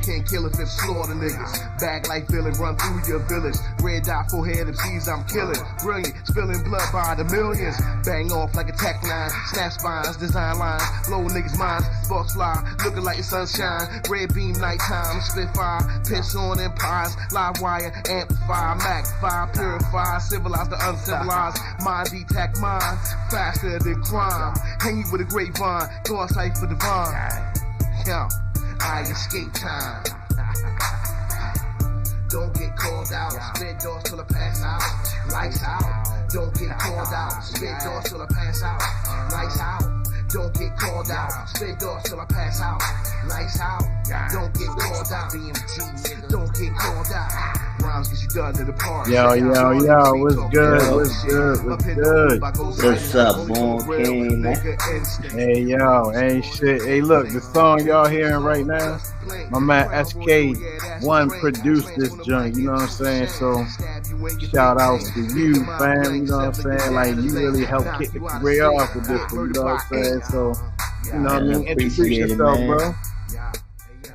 can't kill if it's slaughter niggas. Bag like villain, run through your village. Red dot forehead MCs I'm killing. Brilliant, spilling blood by the millions. Bang off like a tech line. Snap spines, design lines. Blow niggas' minds. Thoughts fly, looking like the sunshine. Red beam nighttime, spitfire. Piss on empires. Live wire, amplify. Magnify, purify. Civilize the uncivilized. Mind detect mind. Faster than crime. Hang you with a grapevine. Go outside for divine. Yo, I escape time. Don't get called out. Spit doors till I pass out. Lights out. Don't get called out. Spit doors till I pass out. Lights out. Don't get called out. Spit doors till I pass out. Lights out. Don't get called out. Don't get called out. Rhymes get you done to the party. Yo, what's good? What's good? What's good? What's up, Born King, man? Hey, yo, ain't shit. Hey, look, the song y'all hearing right now, my man SK1 produced this joint, you know what I'm saying? So, shout out to you, fam, you know what I'm saying? Like, you really helped kick the career off with this one, you know what I'm saying? So, you know what I mean? Introduce yourself, bro.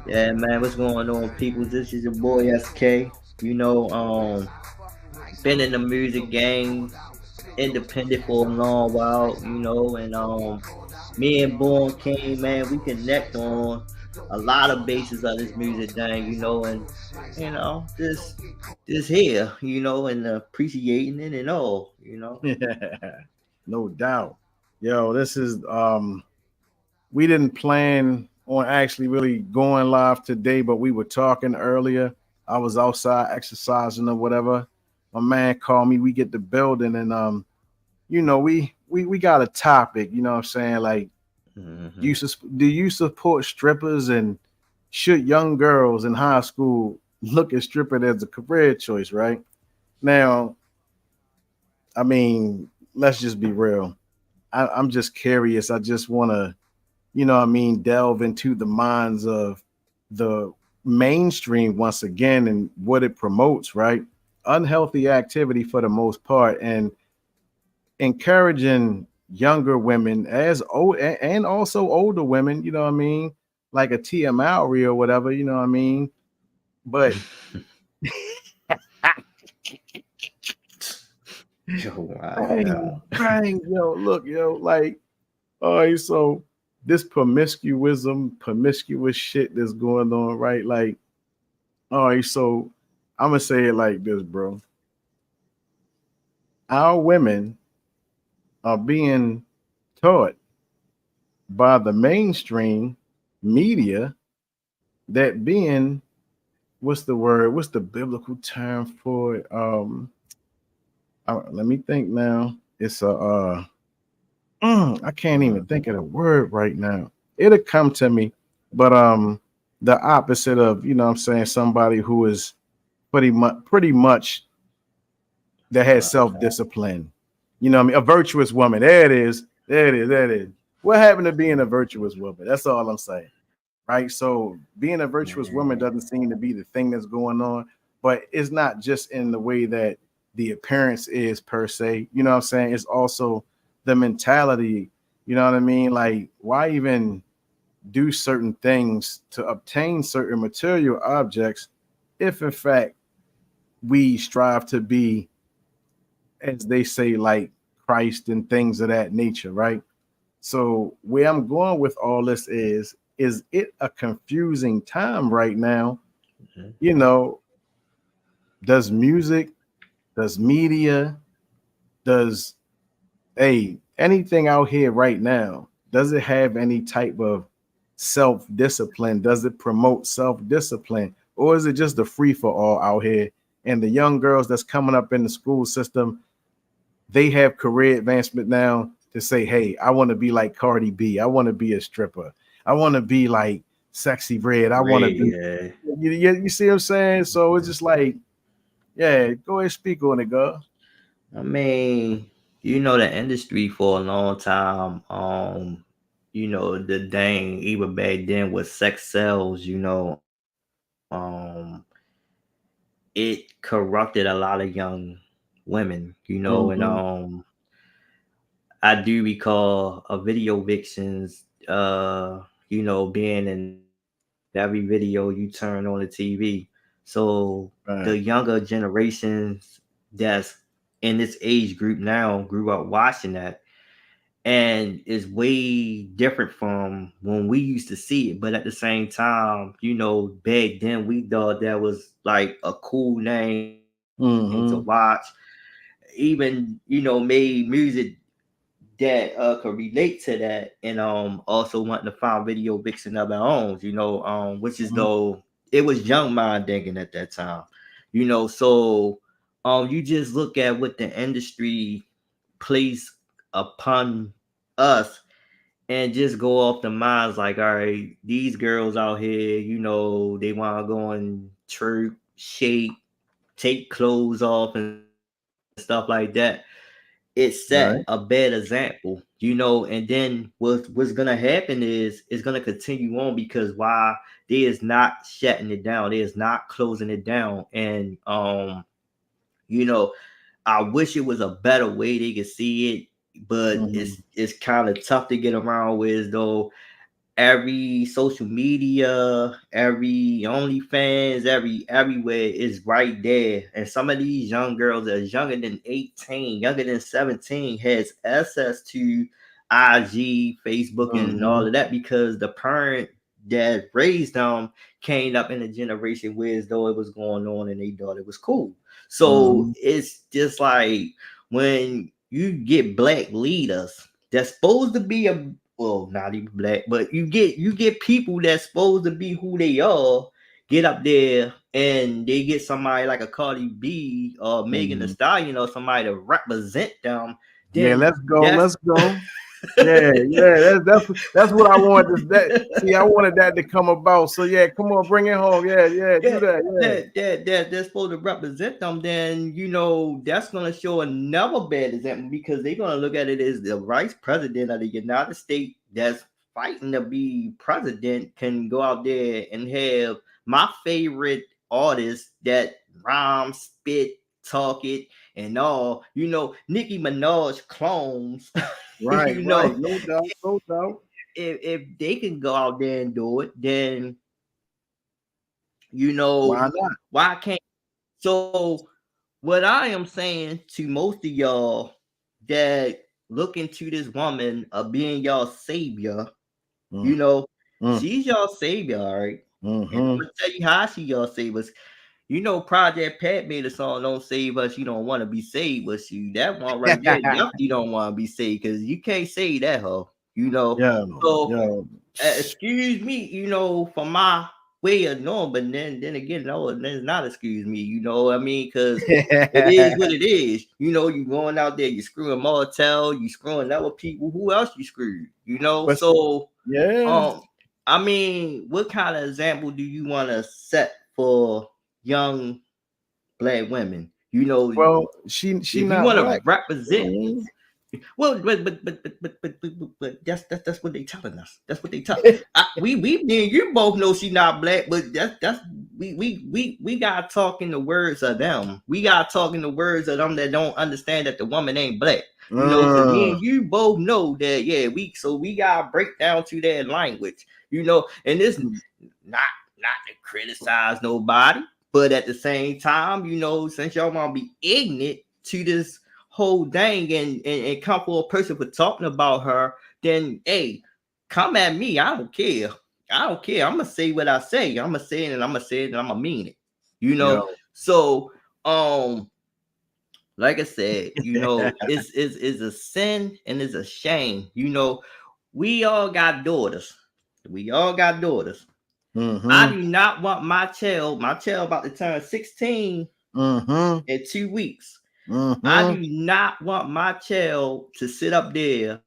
Yeah, man, what's going on, people? This is your boy SK. You know, been in the music game, independent for a long while, you know, and me and Born King, man, we connect on a lot of bases of this music thing, you know, and you know, just here, you know, and appreciating it and all, you know. Yeah, no doubt. Yo, this is we didn't plan on actually really going live today, but we were talking earlier. I was outside exercising or whatever. My man called me. We get the building, and you know, we got a topic. You know what I'm saying? Like, do you support strippers, and should young girls in high school look at stripping as a career choice? Right now, I mean, let's just be real. I'm just curious. I just want to, you know what I mean, delve into the minds of the mainstream once again and what it promotes, right? Unhealthy activity for the most part, and encouraging younger women as old and also older women, you know what I mean, like a Tia Mowry or whatever, you know what I mean. But Bang, yo, look, yo, like, all right, so this promiscuous shit that's going on, right? Like, all right, so I'm gonna say it like this, bro. Our women are being taught by the mainstream media that being, what's the word? What's the biblical term for it? Let me think now. It's a I can't even think of the word right now. It'll come to me, but the opposite of, you know what I'm saying, somebody who is pretty much that has self-discipline. You know what I mean? A virtuous woman. There it is. What happened to being a virtuous woman? That's all I'm saying. Right. So being a virtuous woman doesn't seem to be the thing that's going on, but it's not just in the way that the appearance is per se. You know what I'm saying? It's also the mentality. You know what I mean? Like, why even do certain things to obtain certain material objects if in fact we strive to be, as they say, like Christ and things of that nature, right? So where I'm going with all this is it a confusing time right now? You know, does music, does media, does anything out here right now, does it have any type of self-discipline? Does it promote self-discipline? Or is it just a free-for-all out here? And the young girls that's coming up in the school system, they have career advancement now to say, hey, I want to be like Cardi B. I want to be a stripper. I want to be like Sexy Red. I want to be. You see what I'm saying? So it's just like, yeah, go ahead, speak on it, girl. I mean, you know, the industry for a long time, you know, the thing even back then was sex sells, you know, it corrupted a lot of young women, you know, and I do recall a video vixens, you know, being in the every video you turn on the TV. So Right. the younger generations that's in this age group now grew up watching that, and is way different from when we used to see it. But at the same time, you know, back then we thought that was like a cool name to Mm-hmm. watch. Even, you know, made music that could relate to that, and also wanting to find video vixen of their own, you know, which is though it was young mind thinking at that time, you know. So you just look at what the industry placed upon us and just go off the minds like, all right, these girls out here, you know, they want to go and twerk, shake, take clothes off and stuff like that. It set a bad Right. example, you know. And then what's gonna happen is it's gonna continue on, because why? They is not shutting it down, they is not closing it down. And you know, I wish it was a better way they could see it, but Mm-hmm. it's kind of tough to get around with, though. Every social media, every OnlyFans, everywhere is right there. And some of these young girls that are younger than 18, younger than 17, has access to IG, Facebook, and all Mm-hmm. of that, because the parent that raised them came up in a generation where as though it was going on and they thought it was cool. So Mm-hmm. it's just like when you get black leaders that's supposed to be a, well, not even black, but you get people that's supposed to be who they are, get up there and they get somebody like a Cardi B or Megan Thee Mm-hmm. Stallion or somebody to represent them, Yeah, then let's go. that's Let's go. Yeah, yeah. That's what I wanted. See, I wanted that to come about. So yeah, come on, bring it home. Yeah, yeah, do yeah, that. Yeah. they're supposed to represent them, then you know that's gonna show another bad example, because they're gonna look at it as the vice president of the United States that's fighting to be president can go out there and have my favorite artist that rhyme, spit, talk it, and all. You know, Nicki Minaj clones. Right, You right. know, No doubt, no doubt. if they can go out there and do it, then you know Why not? why can't. So what I am saying to most of y'all that look into this woman of being y'all savior, you Mm, know, mm, she's y'all savior, all right. And I'm mm-hmm. gonna tell you how she y'all savior. You know, Project Pat made a song, "Don't Save Us, You Don't Want to Be Saved," but you, that one right there, definitely don't want to be saved, because you can't save that hoe, you know. Yeah, So yeah. excuse me, you know, for my way of knowing, but then again, no, it's not excuse me, you know what I mean? Because it is what it is. You know, you going out there, you screwing Martell, you screwing other people. Who else you screwed? You know, But so yeah. um, I mean, what kind of example do you want to set for young black women? You know, Well, she if you not want to black. represent, Mm. well, but that's what they telling us. That's what they tell. We me and you both know she not black, but that's we gotta talk in the words of them. We gotta talk in the words of them that don't understand that the woman ain't black. You know, because me Mm. and you both know that. Yeah, we gotta break down to that language. You know, and it's not to criticize nobody, but at the same time, you know, since y'all want to be ignorant to this whole thing and come for a person for talking about her, then hey, come at me. I don't care. I don't care. I'm gonna say what I say. I'm gonna say it and I'm gonna say it and I'm gonna mean it. You know. Yo. So like I said, you know, it's a sin and it's a shame. You know, we all got daughters. We all got daughters. I Mm-hmm. do not want my child about to turn 16 Mm-hmm. in 2 weeks. I Mm-hmm. do not want my child to sit up there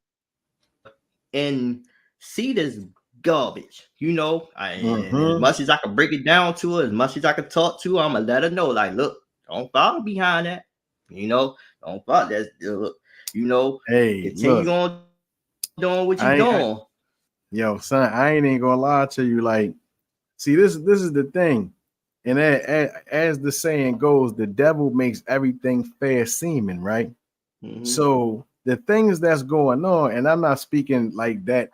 and see this garbage. You know, and as much Mm-hmm. as I can break it down to her, as much as I can talk to her, I'm gonna let her know, like, look, don't follow behind that. You know, don't follow that. You know, Hey, continue look, on doing what you're doing. yo, son, I ain't even gonna lie to you. Like, see, this is the thing. And as the saying goes, the devil makes everything fair seeming, right? Mm-hmm. So the things that's going on, and I'm not speaking like that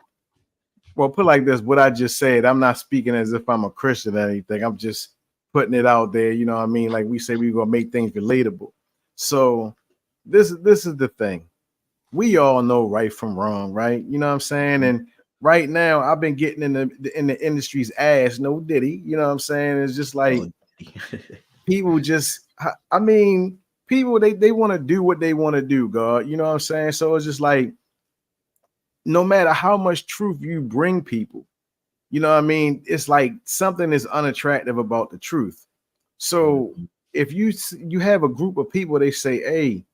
well, put like this, what I just said, I'm not speaking as if I'm a Christian or anything. I'm just putting it out there. You know what I mean? Like we say, we're gonna make things relatable. So this is the thing. We all know right from wrong, right? You know what I'm saying? And right now, I've been getting in the industry's ass, no diddy. You know what I'm saying? It's just like Oh, people just, I mean, people they want to do what they want to do, God. You know what I'm saying? So it's just like no matter how much truth you bring people, you know what I mean? It's like something is unattractive about the truth. So if you have a group of people, they say, hey,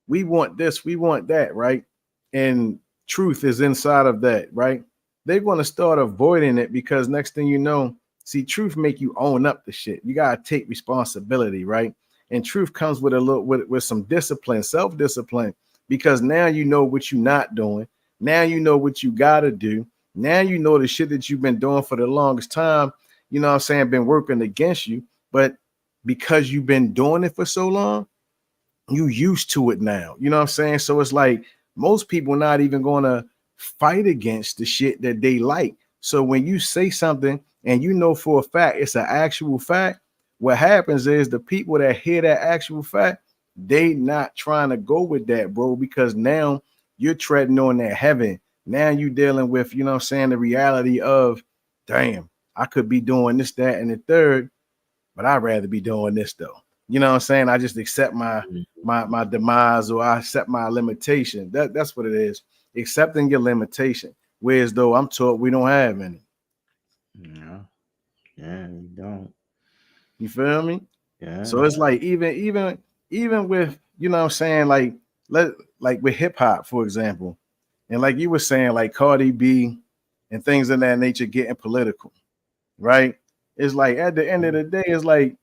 we want this, we want that, right? And truth is inside of that, right? They're going to start avoiding it because next thing you know, see, truth make you own up to shit. You got to take responsibility, right? And truth comes with a little with some discipline, self-discipline, because now you know what you're not doing. Now you know what you got to do. Now you know the shit that you've been doing for the longest time, you know what I'm saying, been working against you. But because you've been doing it for so long, you used to it now. You know what I'm saying? So it's like most people not even going to fight against the shit that they like. So when you say something and you know for a fact it's an actual fact, what happens is the people that hear that actual fact, they not trying to go with that, bro, because now you're treading on that heaven. Now you dealing with, you know what I'm saying, the reality of, damn, I could be doing this, that, and the third, but I'd rather be doing this though. You know what I'm saying? I just accept my demise, or I accept my limitation. That's what it is. Accepting your limitation. Whereas though I'm taught we don't have any. yeah, you don't. You feel me? Yeah. So it's like even with, you know what I'm saying, like with hip hop, for example, and like you were saying, like Cardi B and things of that nature getting political, right? It's like at the end of the day, it's like,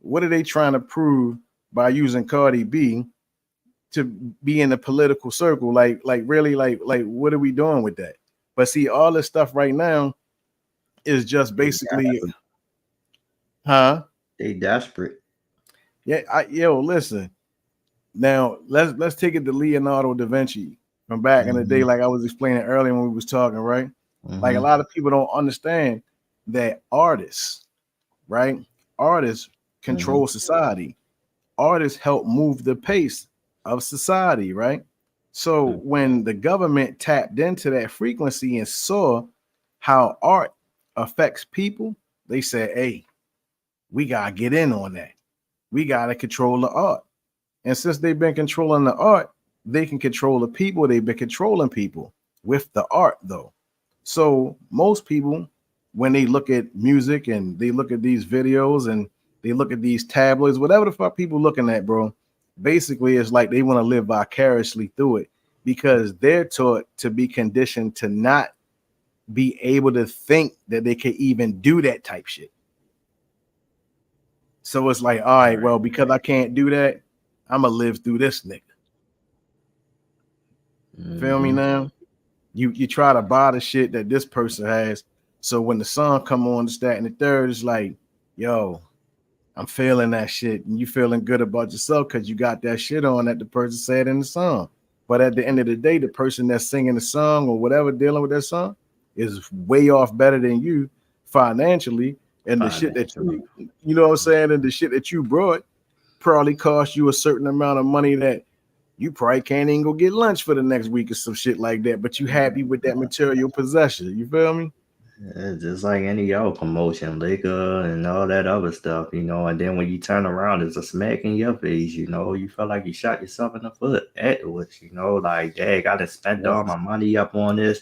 what are they trying to prove by using Cardi B to be in the political circle? Like really, like what are we doing with that? But see, all this stuff right now is just basically, huh? They desperate. Yeah, yo, listen. Now let's take it to Leonardo da Vinci from back in the day, like I was explaining earlier when we was talking, right? Like a lot of people don't understand that artists, right? Artists control society. Artists help move the pace of society, right? So when the government tapped into that frequency and saw how art affects people, they said, hey, we gotta get in on that. We gotta control the art. And since they've been controlling the art, they can control the people. They've been controlling people with the art, though. So most people, when they look at music and they look at these videos and they look at these tabloids, whatever the fuck people looking at, bro, basically it's like they want to live vicariously through it because they're taught to be conditioned to not be able to think that they can even do that type shit. So it's like, all right, well, because I can't do that, I'm gonna live through this nigga. Feel me now? You try to buy the shit that this person has. So when the song come on, this, that, and the third, it's like, yo, I'm feeling that shit, and you feeling good about yourself because you got that shit on that the person said in the song. But at the end of the day, the person that's singing the song or whatever dealing with that song is way off better than you financially, and the shit that you know what I'm saying, and the shit that you brought probably cost you a certain amount of money that you probably can't even go get lunch for the next week or some shit like that, but you happy with that material possession. You feel me? It's just like any other promotion, liquor and all that other stuff, you know. And then when you turn around, it's a smack in your face, you know. You feel like you shot yourself in the foot afterwards, you know. Like, dang, I done spent all my money up on this,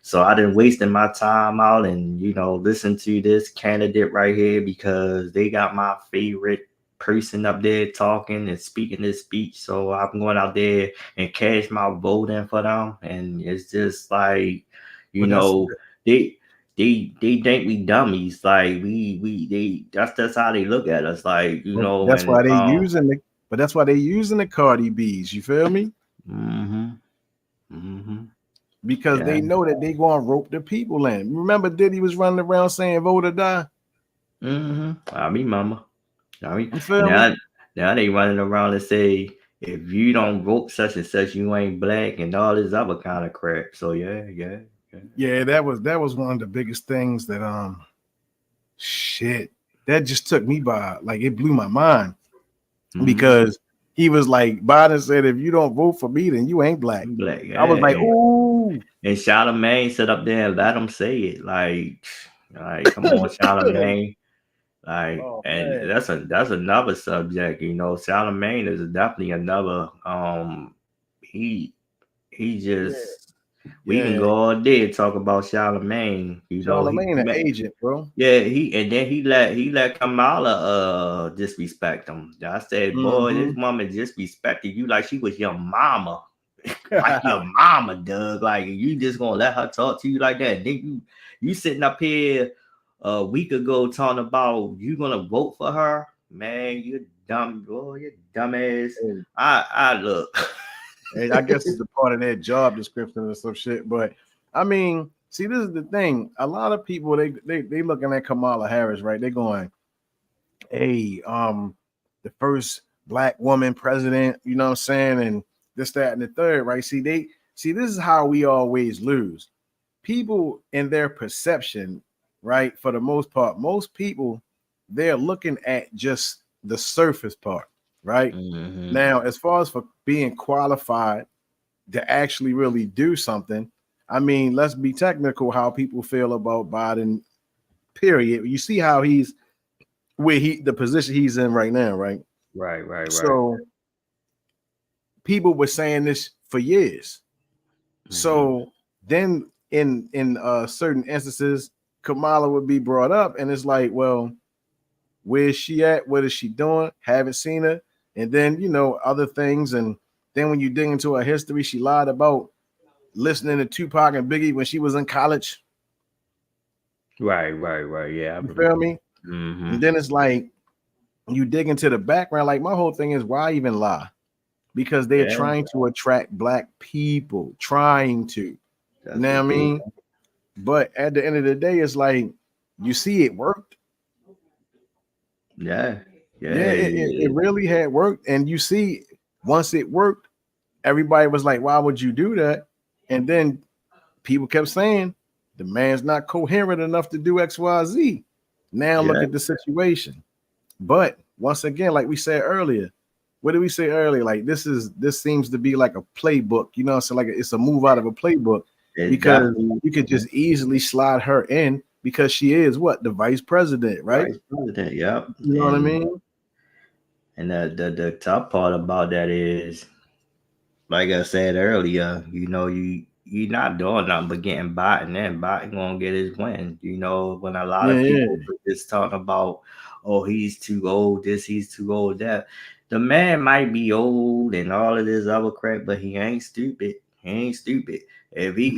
so I done wasted my time out and, you know, listen to this candidate right here because they got my favorite person up there talking and speaking this speech. So I'm going out there and cash my vote in for them. And it's just like, you know, they think we dummies. Like they that's how they look at us. Like, you know, that's why and they using the, but that's why they using the Cardi B's. You feel me? Because they know that they gonna rope the people in. Remember, Diddy was running around saying "vote or die." I remember. I mean, You feel me? now they running around and say if you don't vote such and such, you ain't black and all this other kind of crap. So yeah. Yeah, that was one of the biggest things that shit that just took me by, like, it blew my mind because he was like, Biden said, if you don't vote for me, then you ain't black. Black, I was like, yeah. ooh. And Charlamagne sit up there and let him say it. Like come on, Charlamagne. Like, Oh and man. that's another subject. You know, Charlamagne is definitely another. He Yeah, just we can yeah. go all day and talk about Charlamagne. You know, Charlamagne, an agent, bro. yeah, he let Kamala disrespect him. I said, boy, this Mm-hmm. woman disrespected you like she was your mama. Like your mama, Doug. Like you just gonna let her talk to you like that? Then you sitting up here a week ago talking about you gonna vote for her, man. You dumb boy, you dumbass. I look. And I guess it's a part of their job description or some shit. But I mean, see, this is the thing. A lot of people they looking at Kamala Harris, right? They're going, hey, the first black woman president, you know what I'm saying, and this, that, and the third, right? See, this is how we always lose. People in their perception, right? For the most part, most people, they're looking at just the surface part, right? Mm-hmm. Now, as far as for being qualified to actually really do something, I mean, let's be technical how people feel about Biden, period. You see how he's the position he's in right now, right? Right. So people were saying this for years. Mm-hmm. So then in certain instances, Kamala would be brought up, and it's like, well, where's she at? What is she doing? Haven't seen her. And then, you know, other things. And then when you dig into her history, she lied about listening to Tupac and Biggie when she was in college. Right. Yeah. You feel me? Mm-hmm. And then it's like you dig into the background. Like my whole thing is, why even lie? Because they're trying to attract black people, trying to. That's you know what I mean? But at the end of the day, it's like you see it worked. Yeah. It really had worked. And you see, once it worked, everybody was like, why would you do that? And then people kept saying the man's not coherent enough to do XYZ. Now look at the situation. But once again, like we said earlier, what did we say earlier? Like this seems to be like a playbook, you know, so like it's a move out of a playbook because you could just easily slide her in because she is what, the vice president, right? Vice president, yep. You know what I mean? And the tough part about that is, like I said earlier, you know, you're not doing nothing but getting Biden, and Biden gonna get his win. You know, when a lot of people just talking about, oh, he's too old, this, he's too old, that. The man might be old and all of this other crap, but he ain't stupid. He ain't stupid. If he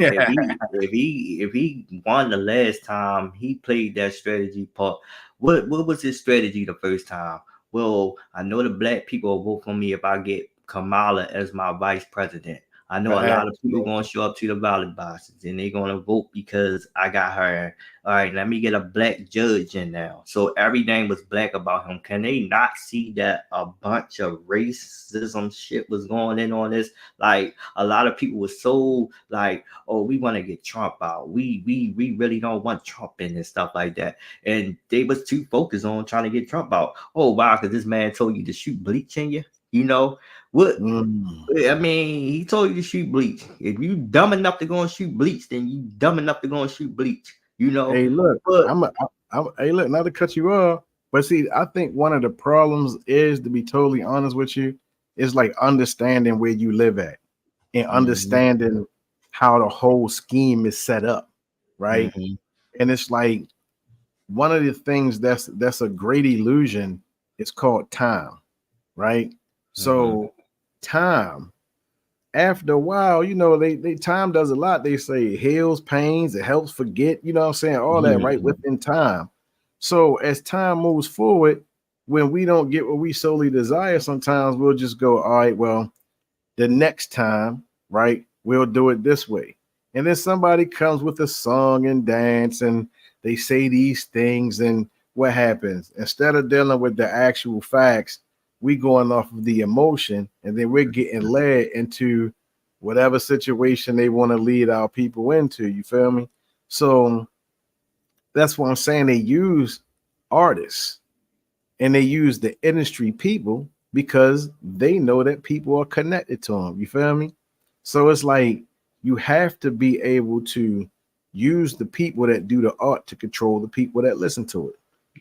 won the last time, he played that strategy part. What was his strategy the first time? Well, I know the black people will vote for me if I get Kamala as my vice president. I know a lot of people going to show up to the ballot boxes and they're going to vote because I got her. All right, let me get a black judge in now. So everything was black about him. Can they not see that a bunch of racism shit was going in on this? Like a lot of people were so like, oh, we want to get Trump out. We really don't want Trump in and stuff like that. And they was too focused on trying to get Trump out. Oh, wow, because this man told you to shoot bleach in you. You know what? I mean, he told you to shoot bleach. If you dumb enough to go and shoot bleach, then you dumb enough to go and shoot bleach. You know. Hey, look, hey, look, not to cut you off, but see, I think one of the problems is, to be totally honest with you, is like understanding where you live at and understanding how the whole scheme is set up, right? And it's like one of the things that's a great illusion is called time, right? So time, after a while, you know, they time does a lot. They say heals pains, it helps forget, you know what I'm saying? All that right within time. So as time moves forward, when we don't get what we solely desire, sometimes we'll just go, all right, well, the next time, right, we'll do it this way. And then somebody comes with a song and dance and they say these things, and what happens? Instead of dealing with the actual facts, we going off of the emotion, and then we're getting led into whatever situation they want to lead our people into. You feel me? So that's what I'm saying. They use artists and they use the industry people because they know that people are connected to them. You feel me? So it's like you have to be able to use the people that do the art to control the people that listen to it.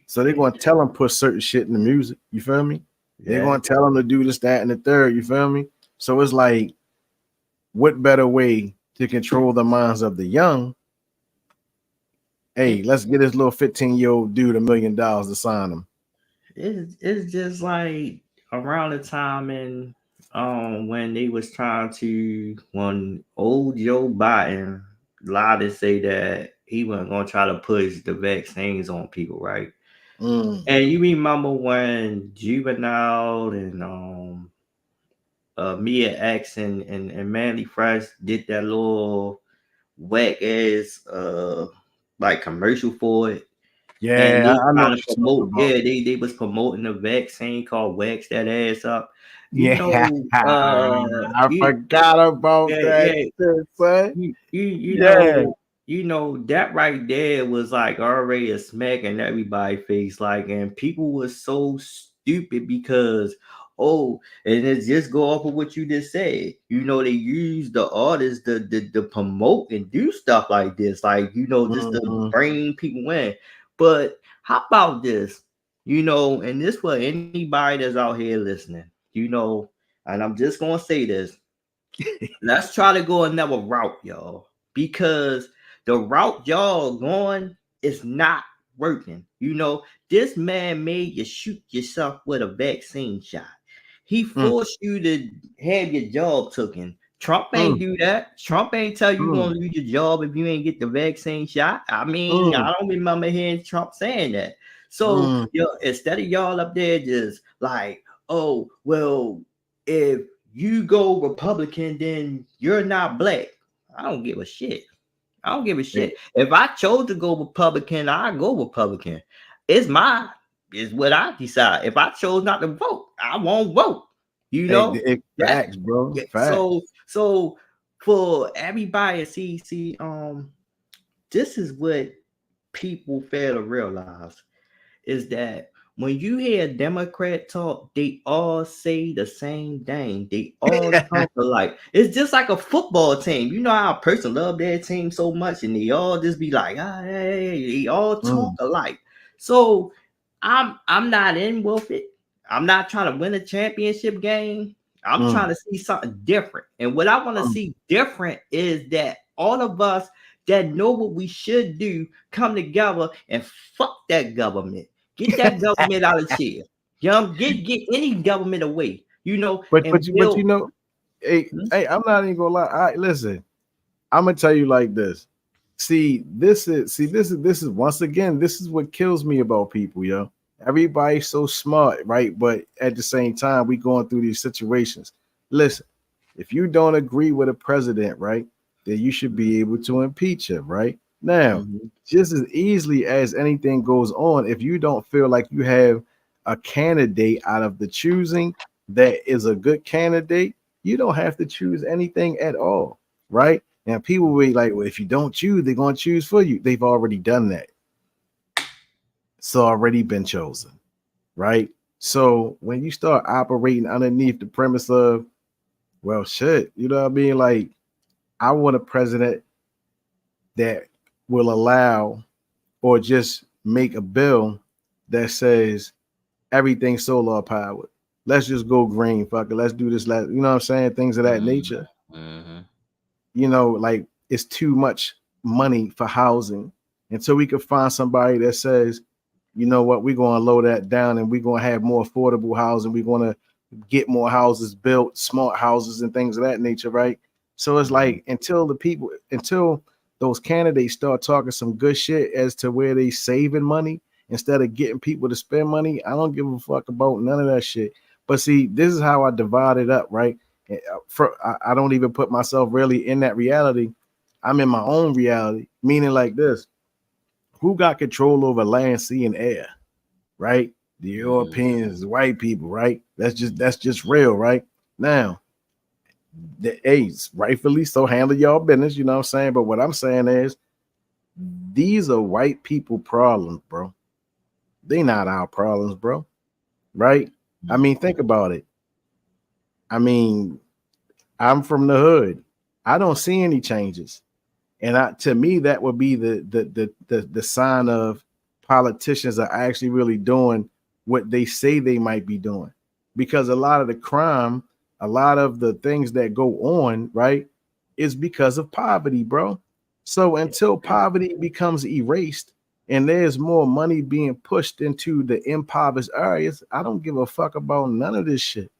So they're going to tell them put certain shit in the music. You feel me? They're going to tell them to do this, that, and the third. You feel me? So it's like, what better way to control the minds of the young? Hey, let's get this little 15-year-old dude $1 million to sign him. It's just like around the time in when they was trying to, when old Joe Biden lied to say that he wasn't gonna try to push the vaccines on people, right? And you remember when Juvenile and Mia X and Manly Fresh did that little whack ass like commercial for it. And Yeah, they I know. trying to promote, they was promoting a vaccine called Wax That Ass Up. You Yeah, know, I forgot about that. You know that right there was like already a smack in everybody's face, like, and people was so stupid because and it's just go off of what you just said. You know, they use the artists to promote and do stuff like this, like, you know, just to bring people in. But how about this? You know, and this for anybody that's out here listening, you know, and I'm just gonna say this. Let's try to go another route, y'all, because the route y'all going is not working. You know, this man made you shoot yourself with a vaccine shot. He forced you to have your job taken. Trump ain't do that. Trump ain't tell you gonna lose your job if you ain't get the vaccine shot. I mean, I don't remember hearing Trump saying that. So, instead of y'all up there just like, oh, well, if you go Republican, then you're not black. I don't give a shit. I don't give a shit. If I chose to go Republican, I go Republican. It's what I decide. If I chose not to vote, I won't vote. You know, facts, bro. Facts. So for everybody, see, this is what people fail to realize is that when you hear a Democrat talk, they all say the same thing. They all talk alike. It's just like a football team. You know how a person love their team so much, and they all just be like, hey, they all talk alike. So I'm not in with it. I'm not trying to win a championship game. I'm trying to see something different. And what I want to see different is that all of us that know what we should do come together and fuck that government. Get that government out of here. Get any government away. You know, but you know, hey, I'm not even gonna lie. Listen, I'm gonna tell you like this. This is once again, this is what kills me about people, yo. Everybody's so smart, right? But at the same time, we going through these situations. Listen, if you don't agree with a president, right, then you should be able to impeach him, right? Now, just as easily as anything goes on, if you don't feel like you have a candidate out of the choosing that is a good candidate, you don't have to choose anything at all, right? And people will be like, well, if you don't choose, they're going to choose for you. They've already done that. It's already been chosen, right? So when you start operating underneath the premise of, well, shit, you know what I mean? Like, I want a president that will allow or just make a bill that says everything solar powered. Let's just go green, fuck it. Let's do this. You know what I'm saying? Things of that nature. You know, like it's too much money for housing. Until we can find somebody that says, you know what, we're going to lower that down and we're going to have more affordable housing. We're going to get more houses built, smart houses and things of that nature, right? So it's like until those candidates start talking some good shit as to where they saving money instead of getting people to spend money, I don't give a fuck about none of that shit. But see, this is how I divide it up, right? I don't even put myself really in that reality. I'm in my own reality, meaning like this. Who got control over land, sea, and air, right? The Europeans, the white people, right? That's just real, right? Now, The A's rightfully so, handle y'all business, you know what I'm saying? But what I'm saying is these are white people problems, bro. They not our problems, bro. Right? I mean, think about it. I mean, I'm from the hood. I don't see any changes. And to me, that would be the sign of politicians are actually really doing what they say they might be doing. Because a lot of the crime, a lot of the things that go on, right, is because of poverty, bro. So until poverty becomes erased and there's more money being pushed into the impoverished areas, I don't give a fuck about none of this shit.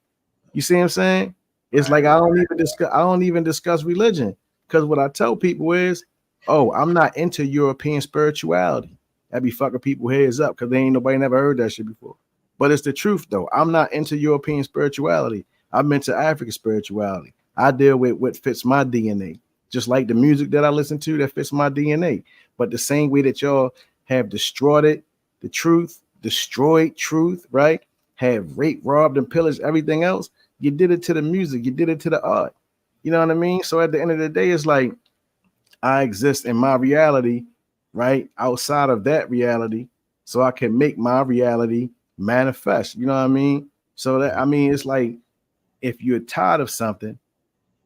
You see what I'm saying? It's like I don't even discuss religion, because what I tell people is, oh, I'm not into European spirituality. That be fucking people heads up because they ain't nobody never heard that shit before. But it's the truth though. I'm not into European spirituality. I'm into African spirituality. I deal with what fits my DNA, just like the music that I listen to that fits my DNA. But the same way that y'all have destroyed it, the truth, destroyed truth, right? Have raped, robbed, and pillaged everything else. You did it to the music. You did it to the art. You know what I mean? So at the end of the day, it's like I exist in my reality, right? Outside of that reality, so I can make my reality manifest. You know what I mean? So that, I mean, it's like if you're tired of something,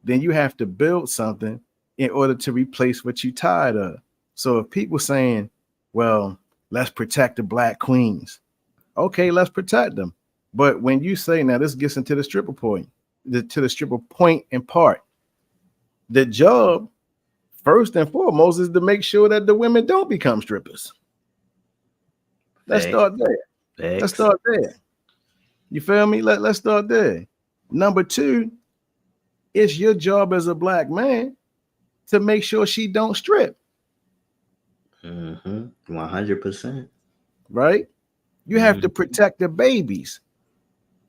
then you have to build something in order to replace what you're tired of. So if people saying, well, let's protect the black queens. Okay, let's protect them. But when you say, now this gets into the stripper point, to the stripper point and part, the job first and foremost is to make sure that the women don't become strippers. Let's start there. Let's start there. You feel me? Let's start there. Number two, it's your job as a black man to make sure she don't strip. 100%. Right? You have to protect the babies.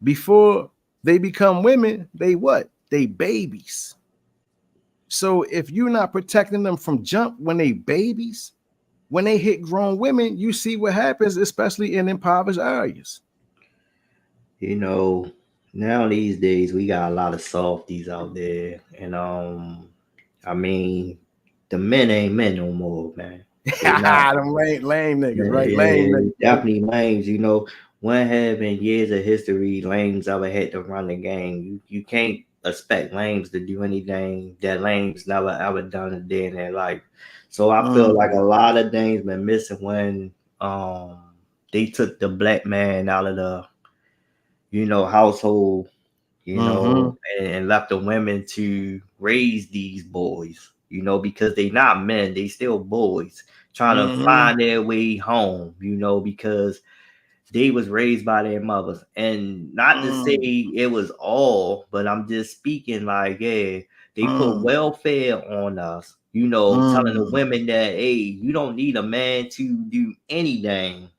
Before they become women, they what? They babies. So if you're not protecting them from jump when they babies, when they hit grown women, you see what happens, especially in impoverished areas. You know, now these days we got a lot of softies out there, and I mean, the men ain't men no more, man. Them lame niggas, right? Yeah, Lame niggas. definitely lames. You know, when have in years of history lames ever had to run the game? You can't expect lames to do anything that lames never ever done a day in their life. So I feel like a lot of things been missing when they took the black man out of the household, and left the women to raise these boys, because they not men, they still boys trying to find their way home, because they was raised by their mothers. And not to say it was all, but I'm just speaking like, yeah, they put welfare on us, telling the women that, hey, you don't need a man to do anything,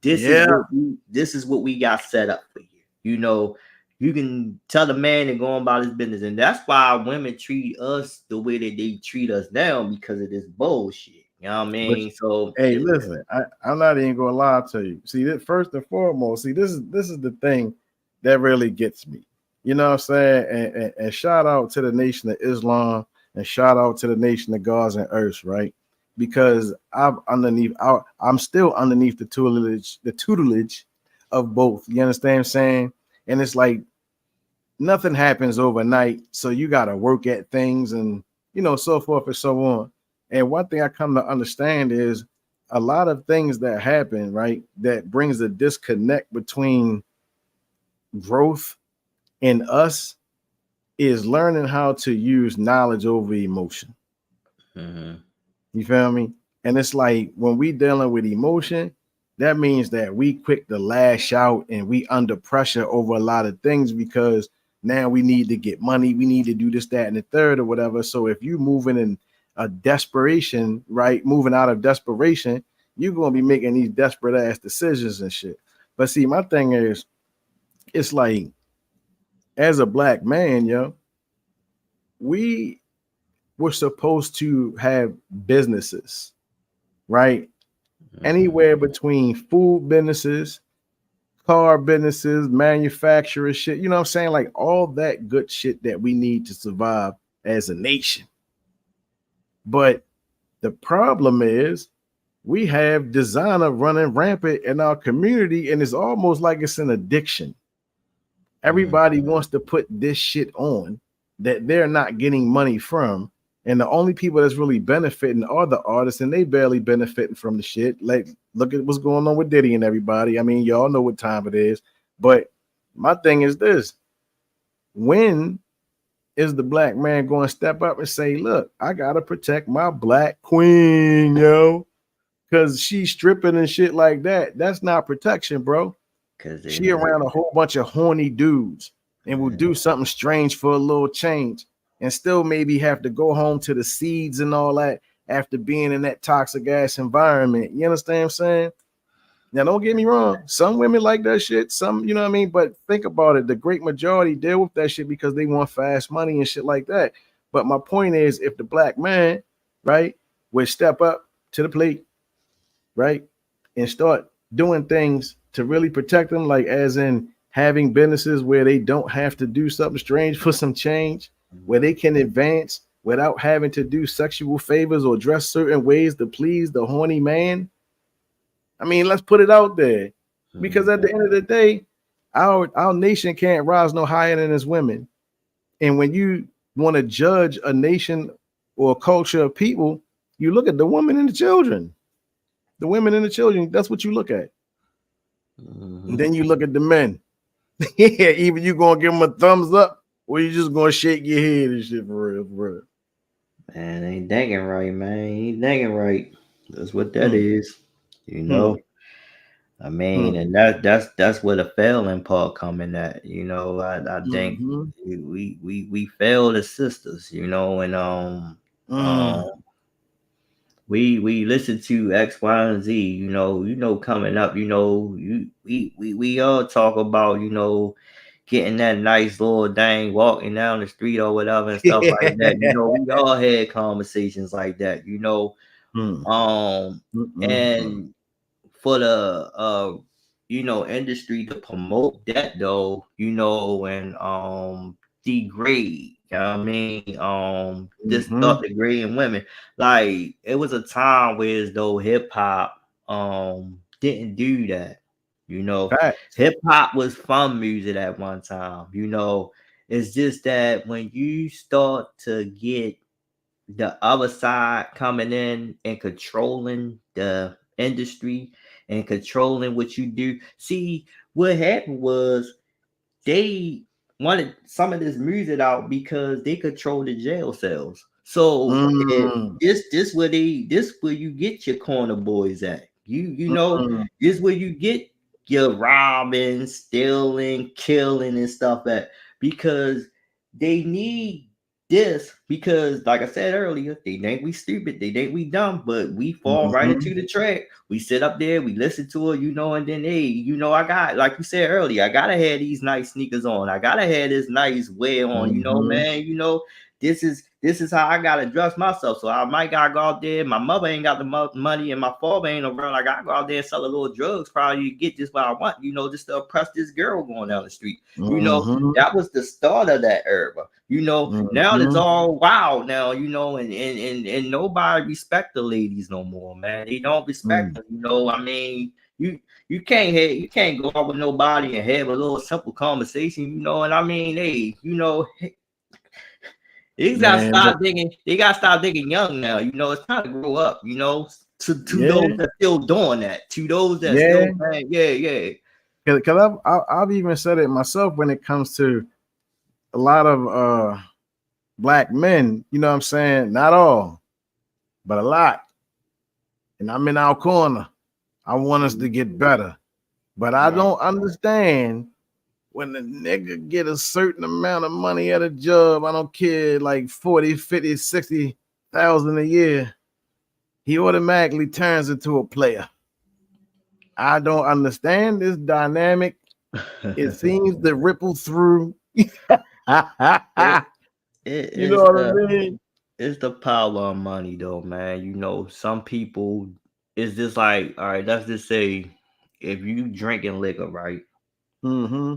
this is what we got set up for you. You can tell the man and go on about his business. And that's why women treat us the way that they treat us now, because of this bullshit. You know what I mean? But, so hey, listen, I'm not even gonna lie to you. See, that first and foremost, this is the thing that really gets me. You know what I'm saying? And shout out to the Nation of Islam and shout out to the Nation of Gods and Earths, right? Because I'm still underneath the tutelage of both. You understand what I'm saying? And it's like nothing happens overnight, so you got to work at things and so forth and so on. And one thing I come to understand is a lot of things that happen, right, that brings a disconnect between growth and us is learning how to use knowledge over emotion. You feel me? And it's like when we dealing with emotion, that means that we quick to lash out and we under pressure over a lot of things because now we need to get money. We need to do this, that, and the third or whatever. So if you moving in a desperation, right, moving out of desperation, you're going to be making these desperate ass decisions and shit. But see, my thing is, it's like, as a black man, we were supposed to have businesses, right? Anywhere between food businesses, car businesses, manufacturers, shit. You know what I'm saying? Like all that good shit that we need to survive as a nation. But the problem is we have designer running rampant in our community, and it's almost like it's an addiction. Everybody wants to put this shit on that they're not getting money from. And the only people that's really benefiting are the artists, and they barely benefiting from the shit. Like, look at what's going on with Diddy and everybody. I mean, y'all know what time it is. But my thing is this: when is the black man going to step up and say, look, I gotta protect my black queen, yo? Because she's stripping and shit like that. That's not protection, bro. Because she around a whole bunch of horny dudes and will do something strange for a little change, and still maybe have to go home to the seeds and all that after being in that toxic ass environment. You understand what I'm saying? Now, don't get me wrong. Some women like that shit. Some, you know what I mean? But think about it. The great majority deal with that shit because they want fast money and shit like that. But my point is, if the black man, right, would step up to the plate, right, and start doing things to really protect them, like as in having businesses where they don't have to do something strange for some change, where they can advance without having to do sexual favors or dress certain ways to please the horny man. I mean, let's put it out there, because at the end of the day, our nation can't rise no higher than its women. And when you want to judge a nation or a culture of people, you look at the women and the children. The women and the children, that's what you look at. And then you look at the men. Yeah, either you gonna give them a thumbs up or you just gonna shake your head and shit for real, bro. Man, ain't thinking right, man. Ain't thinking right. That's what that is. You know, I mean, and that's where the failing part coming at. You know, I think we failed as sisters. You know, and we listen to X, Y, and Z. You know, coming up. You know, we all talk about, you know, getting that nice little dang walking down the street or whatever and stuff like that. You know, we all had conversations like that. You know, and for the you know, industry to promote that though, you know, and degrade, you know what I mean, just start degrading women. Like, it was a time where as though hip hop didn't do that. You know, hip hop was fun music at one time. You know, it's just that when you start to get the other side coming in and controlling the industry and controlling what you do. See, what happened was they wanted some of this music out because they control the jail cells. So this where you get your corner boys at. You know, this where you get your robbing, stealing, killing and stuff at, because they need this, because like I said earlier, they think we stupid, they think we dumb, but we fall right into the track. We sit up there, we listen to it, you know, and then hey, you know, I got, like you said earlier, I gotta have these nice sneakers on, I gotta have this nice wear on, you know, man, you know, this is how I gotta dress myself. So I might gotta go out there. My mother ain't got the money, and my father ain't around. I gotta go out there and sell a little drugs, probably to get just what I want, you know, just to oppress this girl going down the street. You know, that was the start of that era. You know, now it's all wild now, you know, and nobody respect the ladies no more, man. They don't respect them, you know. I mean, you can't go out with nobody and have a little simple conversation, you know. And I mean, hey, you know, they gotta stop thinking. They gotta stop thinking young now. You know, it's time to grow up. You know, to those that still doing that. To those that still, Because I've even said it myself when it comes to a lot of black men. You know what I'm saying? Not all, but a lot. And I'm in our corner. I want us to get better, but I don't understand. When the nigga get a certain amount of money at a job, I don't care, like 40, 50, 60,000 a year, he automatically turns into a player. I don't understand this dynamic. It seems to ripple through. You know what I mean? It's the power of money though, man. You know, some people, it's just like, all right, let's just say if you drinking liquor, right? Mm-hmm.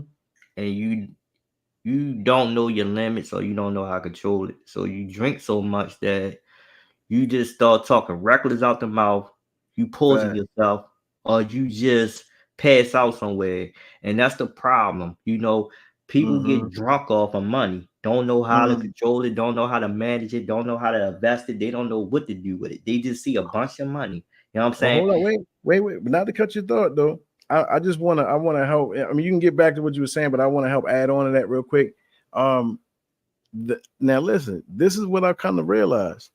and you don't know your limits or you don't know how to control it. So you drink so much that you just start talking reckless out the mouth, you poison Right. yourself, or you just pass out somewhere. And that's the problem. People Mm-hmm. get drunk off of money, don't know how to Mm. control it, don't know how to manage it, don't know how to invest it, they don't know what to do with it. They just see a bunch of money. You know what I'm Well, saying? hold on, wait. But not to cut your thought though. I just wanna help. I mean, you can get back to what you were saying, but I want to help add on to that real quick. Um, now listen, this is what I come to realize,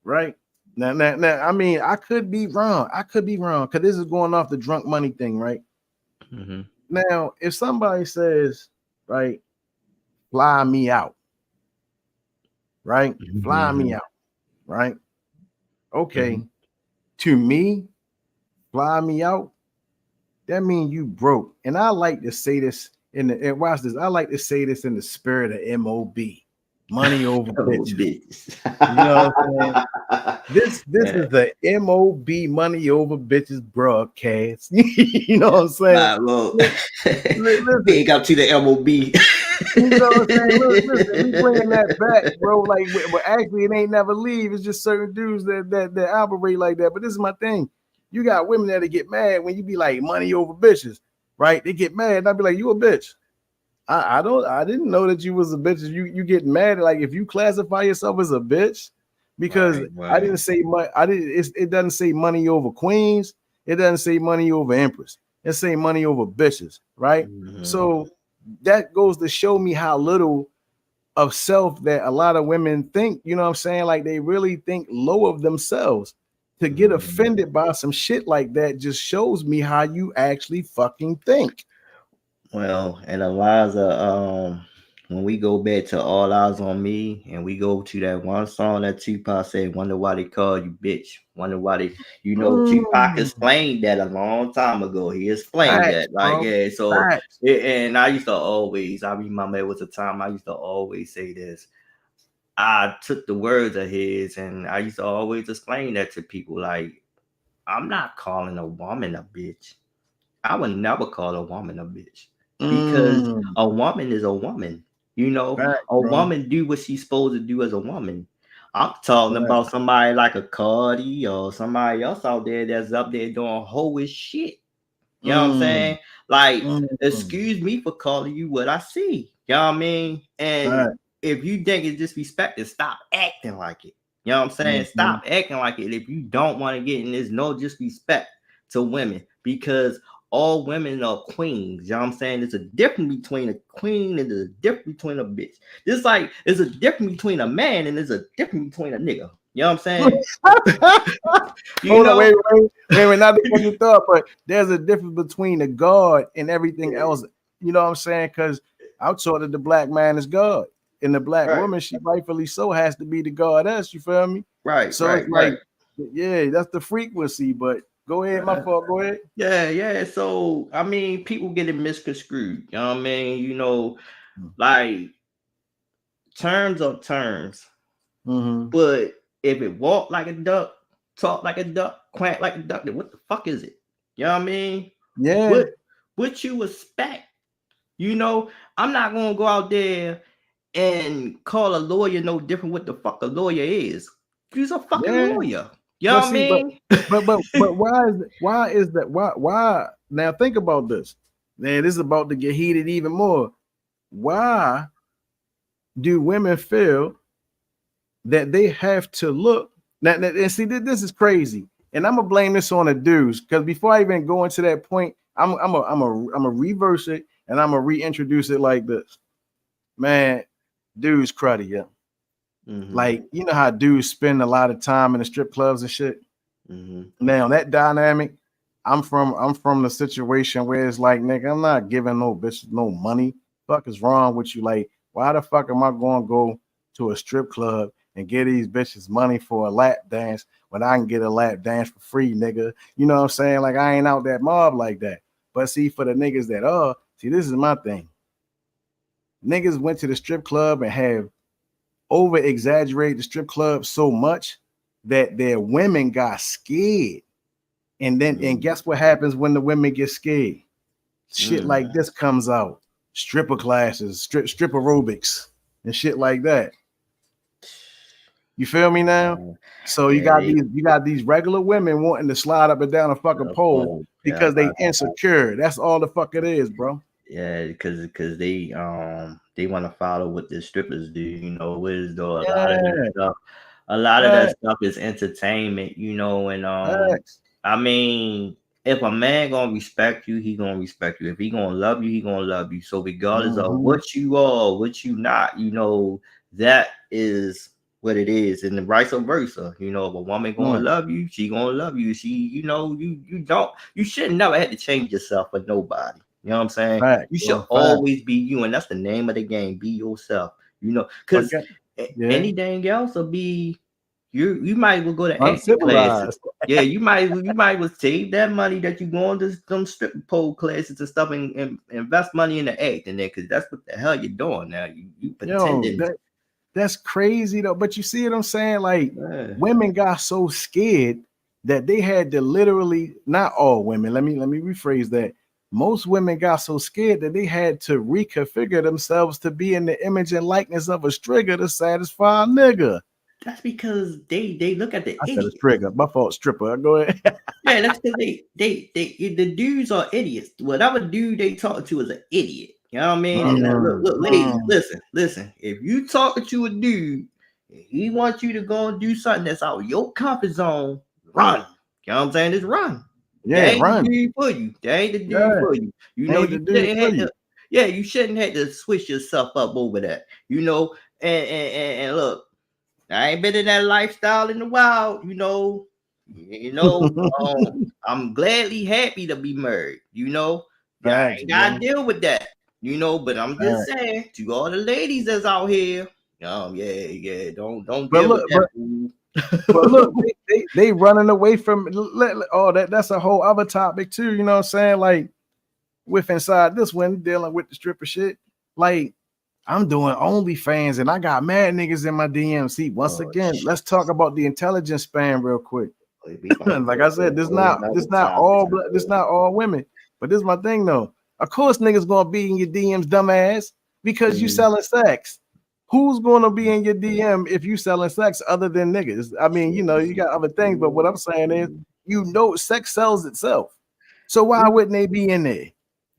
right? Now, I mean, I could be wrong. Because this is going off the drunk money thing, right? Mm-hmm. Now, if somebody says, right, fly me out, right? Fly Mm-hmm. me out, right? Mm-hmm. Okay. To me, fly me out, that means you broke. And I like to say this and watch this. I like to say this in the spirit of MOB. Money over Oh, bitches. bitch. You know what I'm saying? This Yeah. is the MOB money over bitches broadcast. You know what I'm saying? Well, Listen, big up to the MOB. you know what I'm saying? Listen, we bringing that back, bro. Like, but actually, it ain't never leave. It's just certain dudes that operate like that. But this is my thing. You got women that get mad when you be like money over bitches, right? They get mad, and I be like, you a bitch. I didn't know that you was a bitch. You get mad like if you classify yourself as a bitch, because I Right. didn't say money. It doesn't say money over queens. It doesn't say money over empress. It say money over bitches, right? Mm-hmm. So that goes to show me how little of self that a lot of women think. You know what I'm saying? Like they really think low of themselves. To get Mm-hmm. offended by some shit like that just shows me how you actually fucking think. Well, and Eliza, when we go back to All Eyes on Me and we go to that one song that Tupac said, Wonder Why They Call You Bitch. Wonder why they, Tupac Mm. explained that a long time ago. He explained Facts, that. Like, bro. yeah, so, Facts. and I remember it was a time I used to always say this. I took the words of his and I used to always explain that to people. Like, I'm not calling a woman a bitch. I would never call a woman a bitch because Mm. a woman is a woman. Facts, A bro. woman do what she's supposed to do as a woman. I'm talking Facts. about somebody like a Cardi or somebody else out there that's up there doing hoish shit. You know what I'm Mm. saying? Like, Mm. excuse me for calling you what I see. You know what I mean? And Facts. if you think it's disrespected, stop acting like it. You know what I'm saying? Mhm. Stop acting like it. If you don't want to get in this, no disrespect to women because all women are queens. You know what I'm saying? There's a difference between a queen and there's a difference between a bitch. Just like there's a difference between a man and there's a difference between a nigga. You know what I'm saying? You Hold on, know? wait, not to cut your thought, but there's a difference between the God and everything Yeah. else. You know what I'm saying? Because I'm taught that the black man is God, and the black Right, woman, she rightfully so has to be the goddess. You feel me? right, So right, it's right. like, yeah, that's the frequency. But go ahead, my fault. Go ahead. Yeah, yeah. So I mean, people get it misconstrued. You know what I mean? Like terms are terms. Mm-hmm. But if it walk like a duck, talk like a duck, quack like a duck, then what the fuck is it? You know what I mean? Yeah, What you expect? You know, I'm not gonna go out there and call a lawyer no different what the fuck a lawyer is. He's a fucking yeah. lawyer. You know But what I see, mean? but why now think about this. Man, this is about to get heated even more. Why do women feel that they have to look now, and see this is crazy. And I'm gonna blame this on the dudes because before I even go into that point, I'm a reverse it and I'm gonna reintroduce it like this. Man, dudes cruddy, yeah. Mm-hmm. Like you know how dudes spend a lot of time in the strip clubs and shit. Mm-hmm. Now that dynamic, I'm from the situation where it's like, nigga, I'm not giving no bitches no money. Fuck is wrong with you? Like, why the fuck am I going to go to a strip club and get these bitches money for a lap dance when I can get a lap dance for free, nigga? You know what I'm saying? Like, I ain't out that mob like that. But see, for the niggas that are, see, this is my thing. Niggas went to the strip club and have over exaggerated the strip club so much that their women got scared. And Mm-hmm. guess what happens when the women get scared? shit like this comes out. Stripper classes, strip aerobics, and shit like that. You feel me now? So you got these regular women wanting to slide up and down a fucking pole because they insecure. That's all the fuck it is, bro. Yeah, because they want to follow what the strippers do. You know, what is though a lot of that stuff is entertainment. You know, and I mean, if a man gonna respect you, he gonna respect you. If he gonna love you, he gonna love you. So regardless of what you are, what you not, you know, that is what it is, and vice versa. You know, if a woman gonna love you, she gonna love you. She, you know, you should never have to change yourself for nobody. You know what I'm saying? You should always be you, and that's the name of the game. Be yourself. You know, because anything else will be you might as well go to acting classes. Yeah, you might as well save that money that you going to some strip pole classes and stuff and invest money in the acting there, because that's what the hell you're doing now. You pretending. That's crazy though. But you see what I'm saying? Like women got so scared that they had to literally, not all women, let me rephrase that. Most women got so scared that they had to reconfigure themselves to be in the image and likeness of a stripper to satisfy a nigga. That's because they look at the idiot. Stripper, my fault, stripper. Go ahead. Yeah, that's because the dudes are idiots. Whatever dude they talk to is an idiot. You know what I mean? And look, ladies, listen. If you talking to a dude, he wants you to go and do something that's out of your comfort zone, run. You know what I'm saying? Just run. Yeah, run. The dude for you. They ain't the dude for you. You know, you shouldn't have to. Yeah, you shouldn't have to switch yourself up over that. You know, and look, I ain't been in that lifestyle in a while. You know, I'm gladly happy to be married. You know, I ain't gotta deal with that. You know, but I'm just saying to all the ladies that's out here, don't deal with that. But look, they running away from that's a whole other topic too. You know what I'm saying? Like with inside this one dealing with the stripper shit. Like I'm doing OnlyFans and I got mad niggas in my DMC. Once again, let's talk about the intelligence span real quick. Like I said, this not all women, but this is my thing though. Of course, niggas gonna be in your DMs, dumbass, because you selling sex. Who's gonna be in your DM if you selling sex other than niggas? I mean, you know, you got other things, but what I'm saying is, you know, sex sells itself. So why wouldn't they be in there?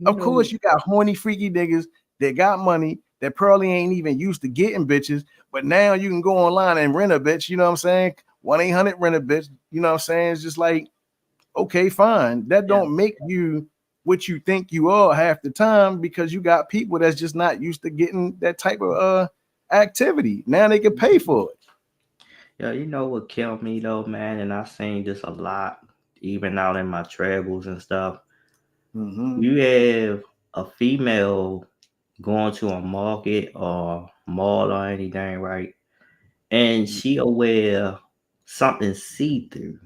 Of course, you got horny, freaky niggas that got money that probably ain't even used to getting bitches, but now you can go online and rent a bitch. You know what I'm saying? 1-800 rent a bitch. You know what I'm saying? It's just like, okay, fine. That don't make you what you think you are half the time, because you got people that's just not used to getting that type of activity. Now they can pay for it. Yeah, you know what killed me though, man, and I've seen this a lot, even out in my travels and stuff. You have a female going to a market or mall or anything, right? And she'll wear something see-through.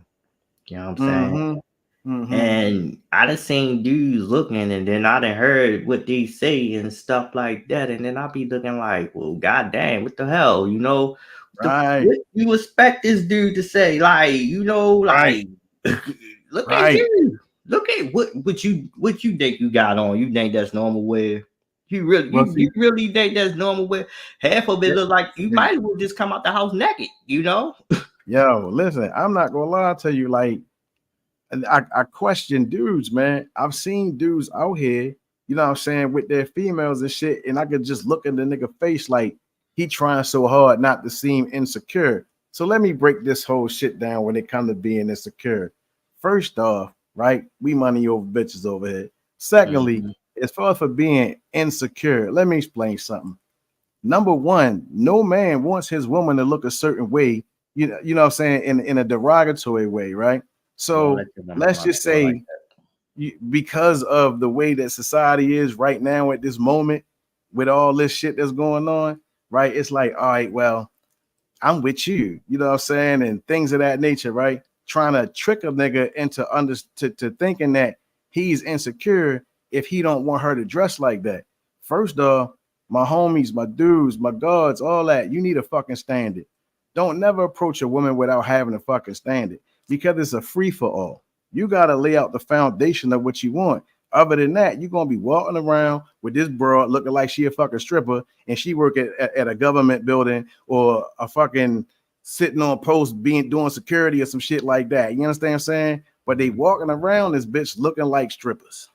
You know what I'm saying? And I done seen dudes looking, and then I done heard what they say and stuff like that, and then I'll be looking like, well, goddamn, what the hell, you know? What you expect this dude to say? Like, you know, like, look at you, look at what you think you got on. You think that's normal wear? You really think that's normal wear? Half of it look like you might as well just come out the house naked, you know? Yo, listen, I'm not gonna lie to you, like. And I question dudes, man. I've seen dudes out here, you know what I'm saying, with their females and shit, and I could just look in the nigga face like he trying so hard not to seem insecure. So let me break this whole shit down when it comes to being insecure. First off, right, we money over bitches over here. Secondly, as far as for being insecure, let me explain something. Number one, no man wants his woman to look a certain way, you know what I'm saying, in a derogatory way, right? So let's just say because of the way that society is right now at this moment, with all this shit that's going on, right? It's like, all right, well, I'm with you, you know what I'm saying, and things of that nature, right? Trying to trick a nigga into to thinking that he's insecure if he don't want her to dress like that. First off, my homies, my dudes, my gods, all that, you need a fucking standard. Don't never approach a woman without having a fucking standard, because it's a free for all. You got to lay out the foundation of what you want. Other than that, you're gonna be walking around with this broad looking like she a fucking stripper, and she work at a government building or a fucking sitting on post doing security or some shit like that. You understand what I'm saying? But they walking around this bitch looking like strippers.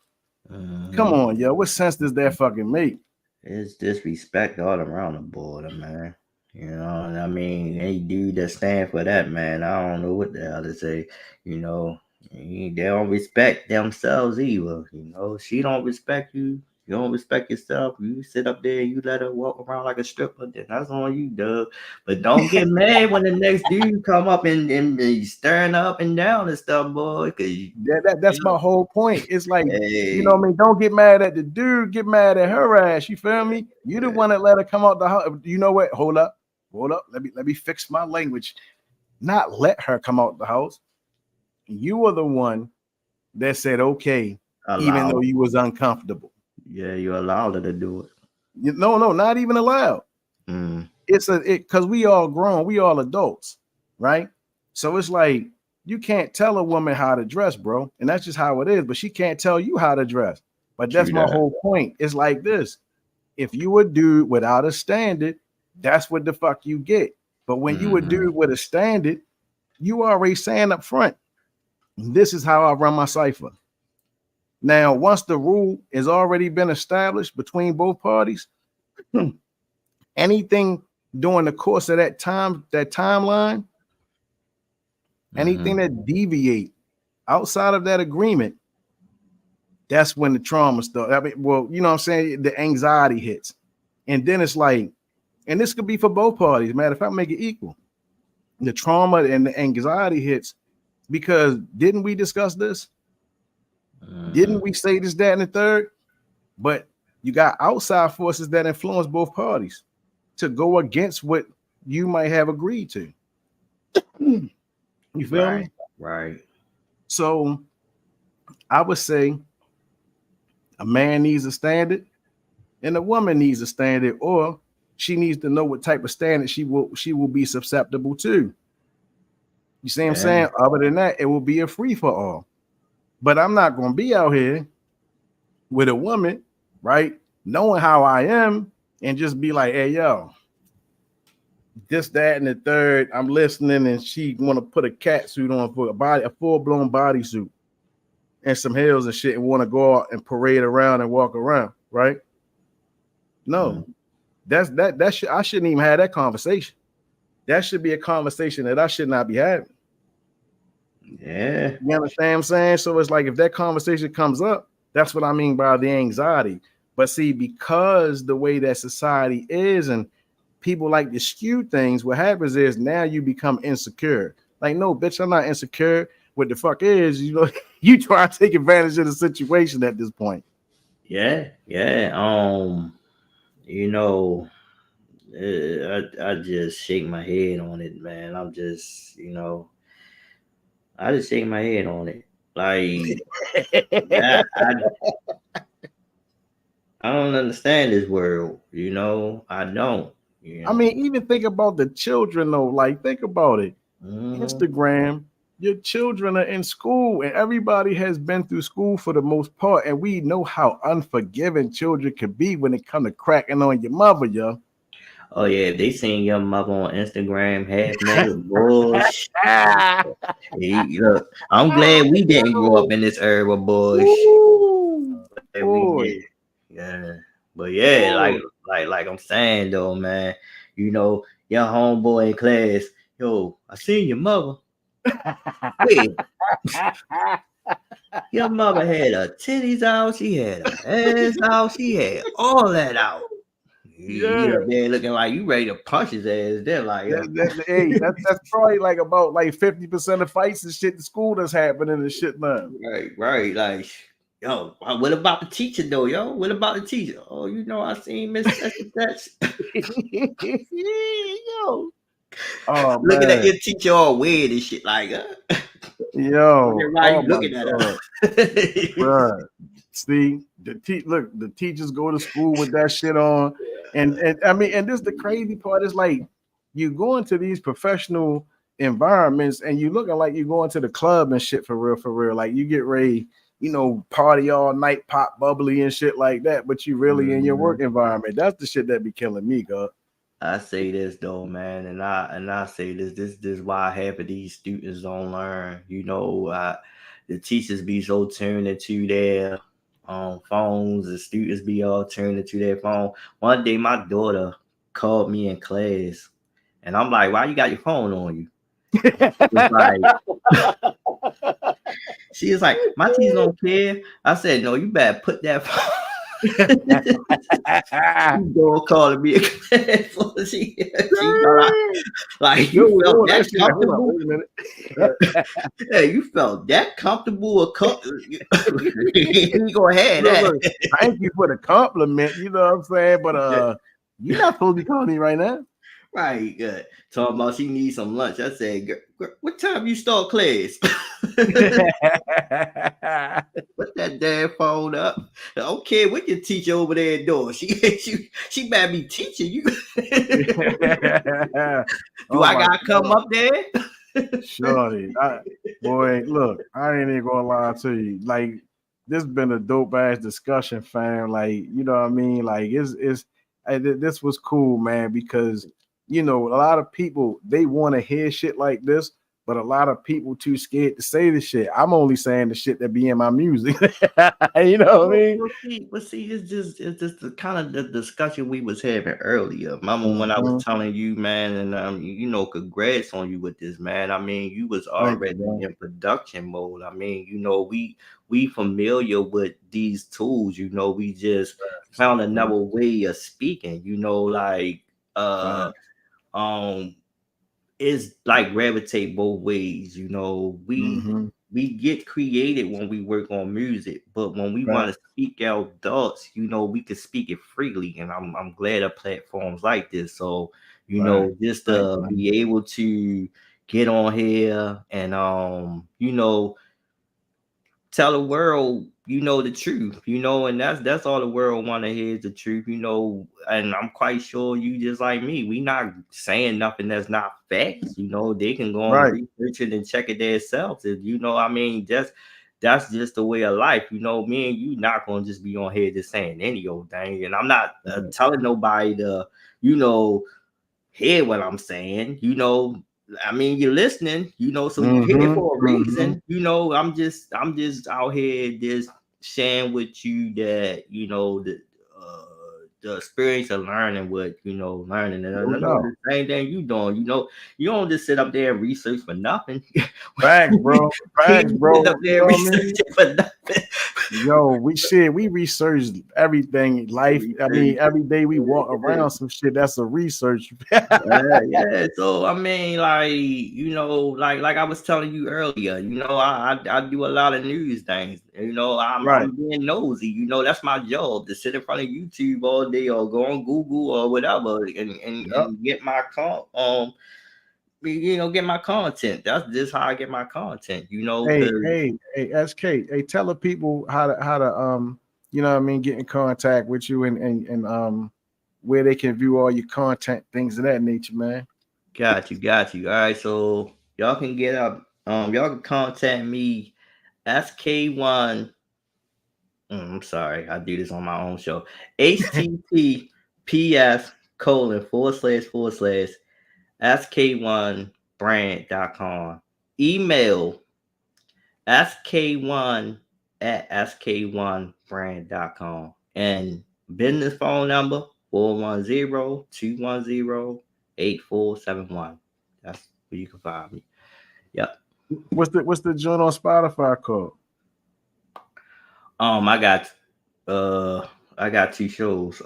Come on, yo. What sense does that fucking make? It's disrespect all around the border, man. You know, and I mean, any dude that stand for that, man, I don't know what the hell to say. You know, they don't respect themselves either. You know, she don't respect you. You don't respect yourself. You sit up there and you let her walk around like a stripper, then that's on you, Doug. But don't get mad when the next dude come up and be stirring up and down and stuff, boy. Cause that's my whole point. It's like, hey, you know what I mean? Don't get mad at the dude, get mad at her ass. You feel me? You the one that let her come out the house. You know what? Hold up. Let me fix my language. Not let her come out the house. You were the one that said, okay, even though you was uncomfortable. Yeah, you allowed her to do it. No, not even allowed. It's because we all grown, we all adults, right? So it's like you can't tell a woman how to dress, bro, and that's just how it is. But she can't tell you how to dress. But that's my whole point. It's like this: if you a dude without a standard, that's what the fuck you get. But when you a dude with a standard, you already saying up front, this is how I run my cipher. Now, once the rule has already been established between both parties, anything during the course of that timeline, anything that deviate outside of that agreement, that's when the trauma starts. I mean, well, you know what I'm saying? The anxiety hits. And then it's like, and this could be for both parties, matter of fact, make it equal. The trauma and the anxiety hits because didn't we discuss this? Didn't we say this, that, and the third? But you got outside forces that influence both parties to go against what you might have agreed to. You feel me? Right. So I would say a man needs a standard and a woman needs a standard, or she needs to know what type of standard she will be susceptible to. You see what I'm saying? Other than that, it will be a free for all. But I'm not going to be out here with a woman, right? Knowing how I am and just be like, hey, yo, this, that, and the third, I'm listening, and she want to put a cat suit on for a full-blown bodysuit and some heels and shit and want to go out and parade around and walk around, right? No, I shouldn't even have that conversation. That should be a conversation that I should not be having. Yeah. You understand what I'm saying? So it's like if that conversation comes up, that's what I mean by the anxiety. But see, because the way that society is and people like to skew things, what happens is now you become insecure. Like, no, bitch, I'm not insecure. What the fuck is, you know, you try to take advantage of the situation at this point. Yeah. You know, I just shake my head on it, man. I'm just, you know, I just shake my head on it. Like, I don't understand this world, you know. I don't. You know? I mean, even think about the children, though. Like, think about it. Instagram, your children are in school, and everybody has been through school for the most part, and we know how unforgiving children can be when it comes to cracking on your mother, yo. Oh yeah, if they seen your mother on Instagram half naked, boys. Look, I'm glad we didn't grow up in this era, boys. We did. Yeah, but yeah, like I'm saying though, man. You know, your homeboy in class, yo, I seen your mother. Wait, your mother had her titties out, she had her ass out, she had all that out. Yeah, man, looking like you ready to punch his ass. They're like, that's probably like about like 50% of fights and shit in school that's happening and shit now. Right. Like, yo, what about the teacher though, yo? What about the teacher? Oh, you know, I seen Miss That's yo. Oh, looking at your teacher all weird and shit like, yo, why you looking at her? Bruh. See, the teachers go to school with that shit on, and I mean, and this the crazy part is like you go into these professional environments and you looking like you going to the club and shit for real. Like you get ready you know, party all night, pop bubbly and shit like that, but you really in your work environment. That's the shit that be killing me, God. I say this though, man, and I say this is why half of these students don't learn. You know, the teachers be so tuned into their phones, the students be all tuned into their phone. One day, my daughter called me in class, and I'm like, "Why you got your phone on you?" It's like, she is like, "My teacher don't care." I said, "No, you better put that phone." She go calling me a class. She like you felt that comfortable. Hey, you felt that comfortable? You go ahead. Thank you for the compliment. You know what I'm saying? But you're not supposed to be calling me right now. Right, good. Talking about she needs some lunch. I said, "What time you start class?" Put that damn phone up. I don't care what your teacher over there doing. She might be teaching you. Do I gotta come up there? Shorty, boy, look, I ain't even gonna lie to you. Like, this been a dope ass discussion, fam. Like, you know what I mean? Like, this was cool, man, because you know, a lot of people they want to hear shit like this, but a lot of people too scared to say the shit. I'm only saying the shit that be in my music. You know what I mean? But see, it's just the kind of the discussion we was having earlier. Remember when I was telling you, man, and you know, congrats on you with this, man. I mean, you was already in production mode. I mean, you know, we familiar with these tools. You know, we just found another way of speaking. You know, like it's like gravitate both ways. You know, we get created when we work on music, but when we want to speak our thoughts, you know, we can speak it freely. And I'm glad of platforms like this. So, you know, just to be able to get on here and you know, tell the world, you know, the truth, you know, and that's all the world want to hear is the truth, you know. And I'm quite sure you just like me, we not saying nothing that's not facts, you know. They can go and research it and check it themselves, you know. I mean, that's just the way of life, you know. Me and you not gonna just be on here just saying any old thing, and I'm not telling nobody to, you know, hear what I'm saying, you know. I mean, you're listening, you know, so you're here for a reason. You know, I'm just out here just sharing with you that, you know, the experience of learning what, you know, learning. And I know the same thing you doing, you know, you don't just sit up there and research for nothing. Facts, bro. Facts, bro. Sit up there researching for nothing. Yo, we research everything. Life. I mean, every day we walk around some shit. That's a research. Yeah. So I mean, like, you know, like I was telling you earlier, you know, I do a lot of news things. You know, I'm being nosy. You know, that's my job, to sit in front of YouTube all day or go on Google or whatever and get my you know, get my content. That's just how I get my content, you know. Hey, SK. Hey, tell the people how to you know what I mean, get in contact with you and where they can view all your content, things of that nature, man. Got you. All right, so y'all can get up. Y'all can contact me, SK1. I'm sorry, I do this on my own show. HTTPS :// SK1brand.com. Email sk1@sk1brand.com. And business phone number 410-210-8471. That's where you can find me. Yep. What's the joint on Spotify called? I got two shows.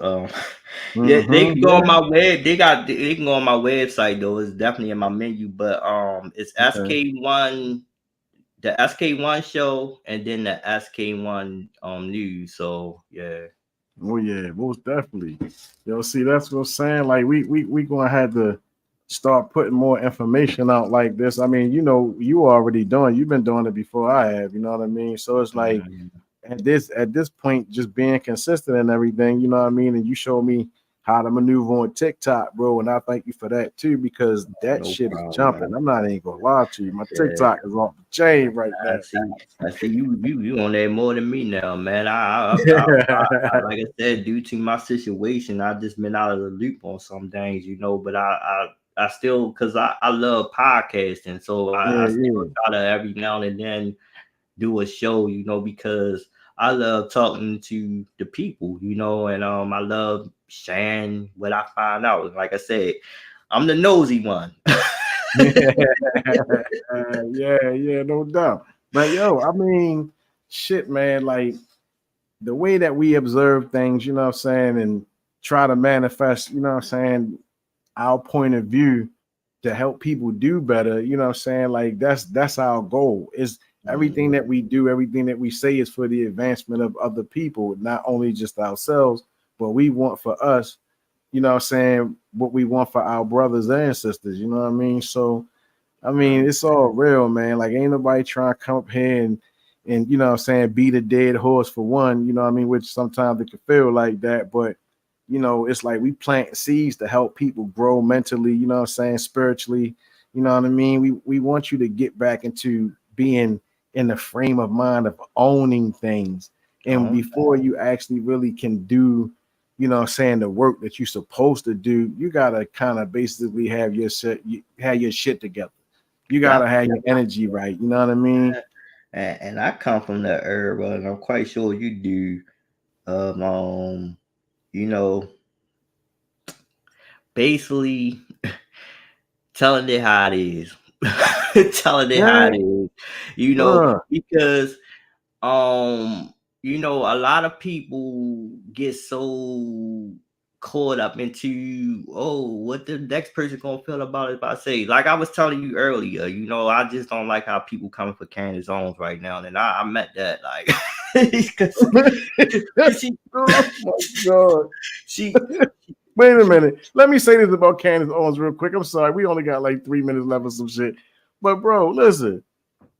Yeah, they can go on my web. They can go on my website though. It's definitely in my menu. But it's SK1, the SK1 show, and then the SK1 news. So yeah. Oh yeah, most definitely. Yo, see, that's what I'm saying. Like we gonna have to start putting more information out like this. I mean, you know, you already doing. You've been doing it before I have. You know what I mean? So it's like at this point, just being consistent and everything. You know what I mean? And you show me how to maneuver on TikTok, bro. And I thank you for that too, because that No shit is problem, jumping. man. I'm not even gonna lie to you. My Yeah. TikTok is off the chain right I now. see. I see you on there more than me now, man. Like I said, due to my situation, I just been out of the loop on some things, you know. But I still, cause I love podcasting, so I still try to every now and then do a show, you know, because I love talking to the people, you know, and I love sharing what I find out. Like I said, I'm the nosy one. Yeah, no doubt. But yo, I mean, shit, man, like the way that we observe things, you know what I'm saying, and try to manifest, you know what I'm saying, our point of view to help people do better, you know what I'm saying? Like that's our goal. Is everything that we do, everything that we say is for the advancement of other people, not only just ourselves, but we want for us, you know what I'm saying, what we want for our brothers and sisters, you know what I mean? So I mean, it's all real, man. Like, ain't nobody trying to come up here and you know what I'm saying, beat a dead horse for one, you know what I mean, which sometimes it can feel like that. But, you know, it's like we plant seeds to help people grow mentally, you know what I'm saying, spiritually, you know what I mean? We want you to get back into being in the frame of mind of owning things. And before you actually really can do, you know what I'm saying, the work that you're supposed to do, you gotta kind of basically have your shit together. You gotta have your energy right. You know what I mean? And I come from that era, and I'm quite sure you do. You know, basically telling it how it is, telling it how it is. You know, because you know, a lot of people get so caught up into what the next person gonna feel about it if I say, like I was telling you earlier, you know, I just don't like how people coming for Candace Owens right now, and I met that like she, oh my god. Wait a minute. Let me say this about Candace Owens real quick. I'm sorry, we only got like 3 minutes left of some shit. But bro, listen,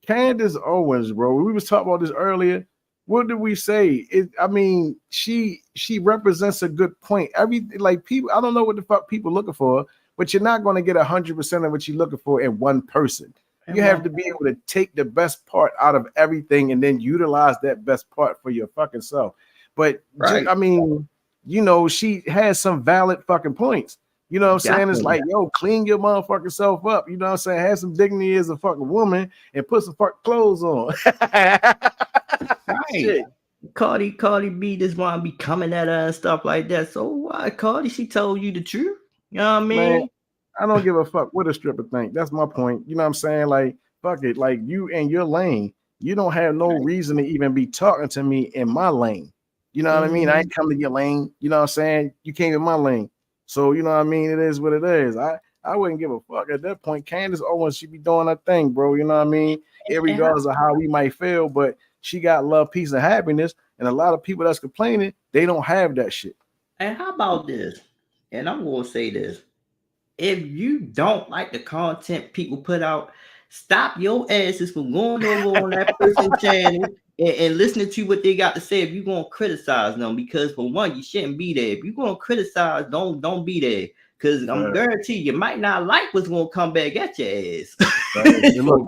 Candace Owens, bro, we was talking about this earlier. What did we say? I mean, she represents a good point. Like people, I don't know what the fuck people looking for, but you're not going to get 100% of what you're looking for in one person. You have to be able to take the best part out of everything and then utilize that best part for your fucking self. But I mean, you know, she has some valid fucking points. You know what I'm saying? It's like, yo, clean your motherfucking self up. You know what I'm saying? Have some dignity as a fucking woman and put some fucking clothes on. Right. Cardi B just want to be coming at her and stuff like that. So why, Cardi? She told you the truth. You know what I mean? Man, I don't give a fuck what a stripper think. That's my point. You know what I'm saying? Like, fuck it. Like, you in your lane. You don't have no reason to even be talking to me in my lane. You know what I mean? I ain't come to your lane. You know what I'm saying? You came in my lane. So, you know what I mean? It is what it is. I wouldn't give a fuck at that point. Candace Owens, she be doing her thing, bro. You know what I mean? Regardless of how we might feel, but she got love, peace, and happiness. And a lot of people that's complaining, they don't have that shit. And how about this? And I'm going to say this. If you don't like the content people put out, stop your asses from going over on that person's channel and listening to what they got to say. If you're going to criticize them, because for one, you shouldn't be there. If you're going to criticize, don't be there. Because I'm guaranteed you might not like what's going to come back at your ass. Look,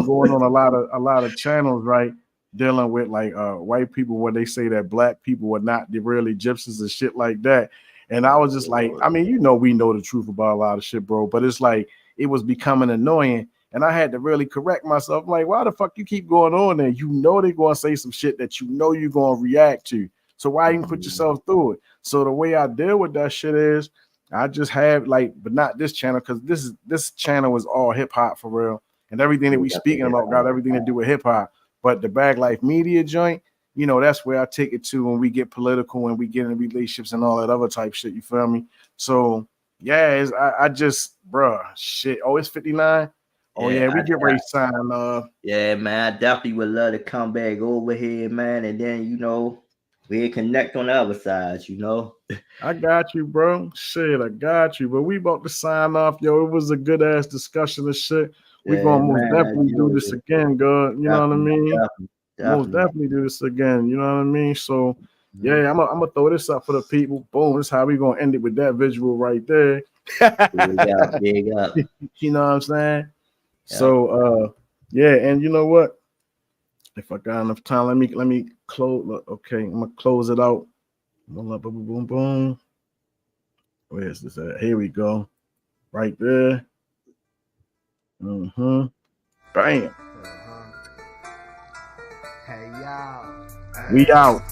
going on a lot of channels, right? Dealing with like white people where they say that black people were not the really gypsies and shit like that. And I was just like, I mean, you know, we know the truth about a lot of shit, bro. But it's like it was becoming annoying. And I had to really correct myself. Like, why the fuck you keep going on there? You know they're going to say some shit that you know you're going to react to. So why even put yourself through it? So the way I deal with that shit is I just have like, but not this channel, because this channel is all hip hop for real. And everything that we speaking about got everything to do with hip hop. But the Bag Life Media joint, you know, that's where I take it to when we get political and we get in relationships and all that other type shit. You feel me? So yeah, I just, bruh, shit. Oh, it's 59. Oh yeah, we get ready to sign. Yeah, man, I definitely would love to come back over here, man, and then you know we connect on the other side. You know, I got you, bro. Shit, I got you. But we about to sign off, yo. It was a good ass discussion of shit. We're gonna most definitely do this again, God. You know what I mean? Most definitely do this again. You know what I mean? So Yeah, I'm gonna throw this up for the people. Boom, this is how we gonna end it with that visual right there. Big up. You know what I'm saying? Yeah. So yeah, and you know what? If I got enough time, let me close. Okay, I'm gonna close it out. Boom, boom, boom, boom. Where's this at? Here we go. Right there. Mm-hmm. Bam. Hey y'all. We out.